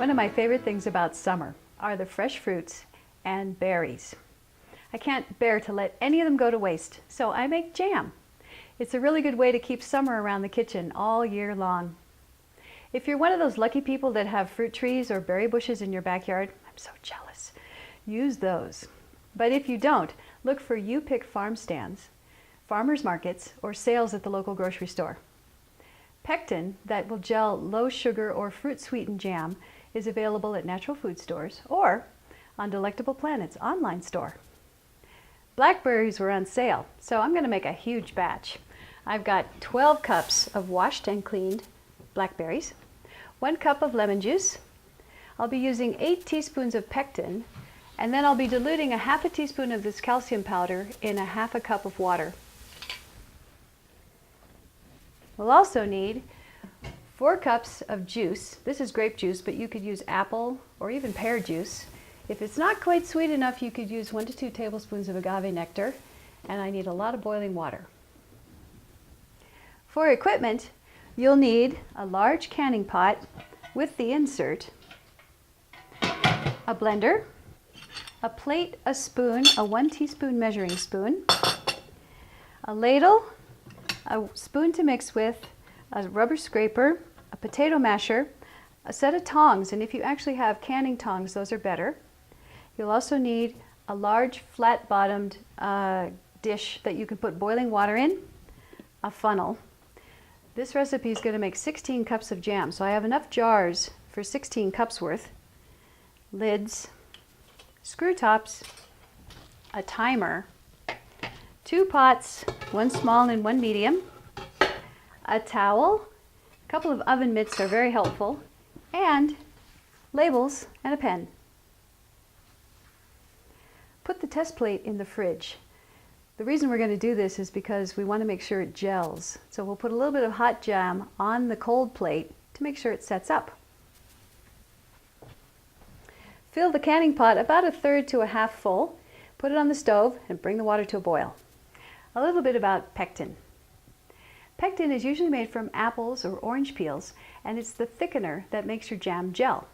One of my favorite things about summer are the fresh fruits and berries. I can't bear to let any of them go to waste, so I make jam. It's a really good way to keep summer around the kitchen all year long. If you're one of those lucky people that have fruit trees or berry bushes in your backyard, I'm so jealous, use those. But if you don't, look for You Pick farm stands, farmers markets, or sales at the local grocery store. Pectin, that will gel low sugar or fruit-sweetened jam, is available at natural food stores or on Delectable Planet's online store. Blackberries were on sale, so I'm going to make a huge batch. I've got 12 cups of washed and cleaned blackberries, 1 cup of lemon juice. I'll be using 8 teaspoons of pectin, and then I'll be diluting a half a teaspoon of this calcium powder in a half a cup of water. We'll also need 4 cups of juice. This is grape juice, but you could use apple or even pear juice. If it's not quite sweet enough, you could use 1 to 2 tablespoons of agave nectar, and I need a lot of boiling water. For equipment, you'll need a large canning pot with the insert, a blender, a plate, a spoon, a 1 teaspoon measuring spoon, a ladle, a spoon to mix with, a rubber scraper, a potato masher, a set of tongs, and if you actually have canning tongs, those are better. You'll also need a large flat-bottomed dish that you can put boiling water in, a funnel. This recipe is going to make 16 cups of jam, so I have enough jars for 16 cups worth, lids, screw tops, a timer, 2 pots, 1 small and 1 medium, a towel, a couple of oven mitts are very helpful, and labels and a pen. Put the test plate in the fridge. The reason we're going to do this is because we want to make sure it gels. So we'll put a little bit of hot jam on the cold plate to make sure it sets up. Fill the canning pot about 1/3 to 1/2 full, put it on the stove, and bring the water to a boil. A little bit about pectin. Pectin is usually made from apples or orange peels, and it's the thickener that makes your jam gel.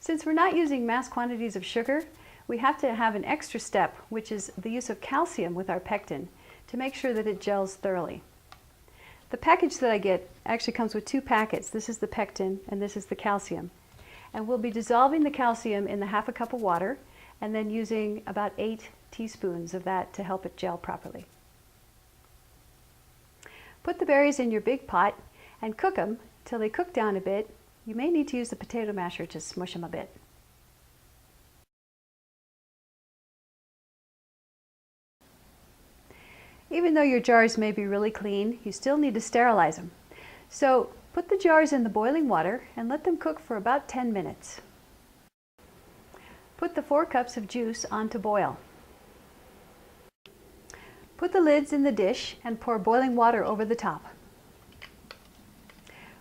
Since we're not using mass quantities of sugar, we have to have an extra step, which is the use of calcium with our pectin to make sure that it gels thoroughly. The package that I get actually comes with 2 packets. This is the pectin and this is the calcium. And we'll be dissolving the calcium in the half a cup of water and then using about 8 teaspoons of that to help it gel properly. Put the berries in your big pot and cook them till they cook down a bit. You may need to use the potato masher to smush them a bit. Even though your jars may be really clean, you still need to sterilize them. So put the jars in the boiling water and let them cook for about 10 minutes. Put the 4 cups of juice on to boil. Put the lids in the dish and pour boiling water over the top.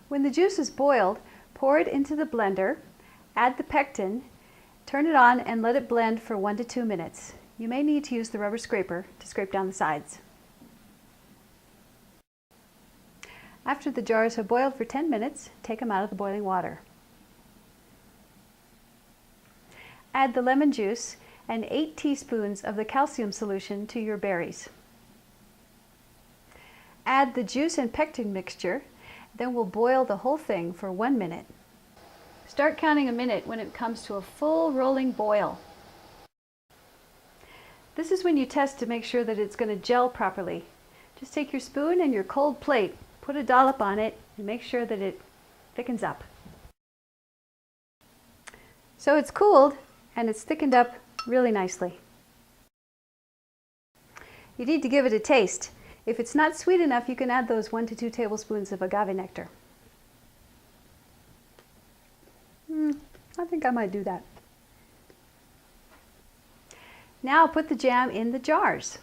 When the juice is boiled, pour it into the blender, add the pectin, turn it on and let it blend for 1 to 2 minutes. You may need to use the rubber scraper to scrape down the sides. After the jars have boiled for 10 minutes, take them out of the boiling water. Add the lemon juice and 8 teaspoons of the calcium solution to your berries. Add the juice and pectin mixture, then we'll boil the whole thing for 1 minute. Start counting a minute when it comes to a full rolling boil. This is when you test to make sure that it's going to gel properly. Just take your spoon and your cold plate, put a dollop on it, and make sure that it thickens up. So it's cooled and it's thickened up really nicely. You need to give it a taste. If it's not sweet enough, you can add those 1 to 2 tablespoons of agave nectar. I think I might do that. Now put the jam in the jars.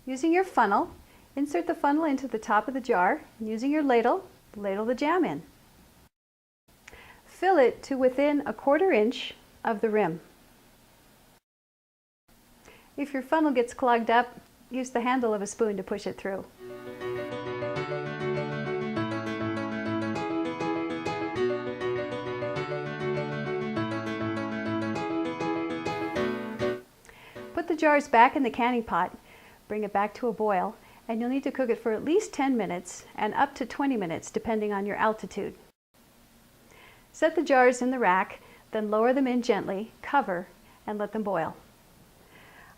Using your funnel, insert the funnel into the top of the jar, and using your ladle, ladle the jam in. Fill it to within 1/4 inch of the rim. If your funnel gets clogged up, use the handle of a spoon to push it through. the jars back in the canning pot, bring it back to a boil, and you'll need to cook it for at least 10 minutes and up to 20 minutes depending on your altitude. Set the jars in the rack, then lower them in gently, cover, and let them boil.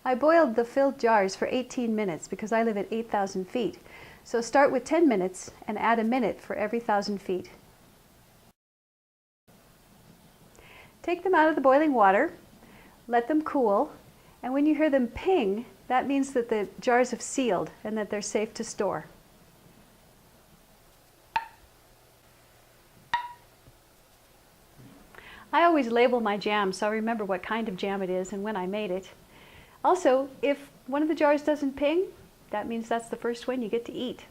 I boiled the filled jars for 18 minutes because I live at 8,000 feet. So start with 10 minutes and add a minute for every 1,000 feet. Take them out of the boiling water, let them cool, and when you hear them ping, that means that the jars have sealed and that they're safe to store. I always label my jam so I remember what kind of jam it is and when I made it. Also, if one of the jars doesn't ping, that means that's the first one you get to eat.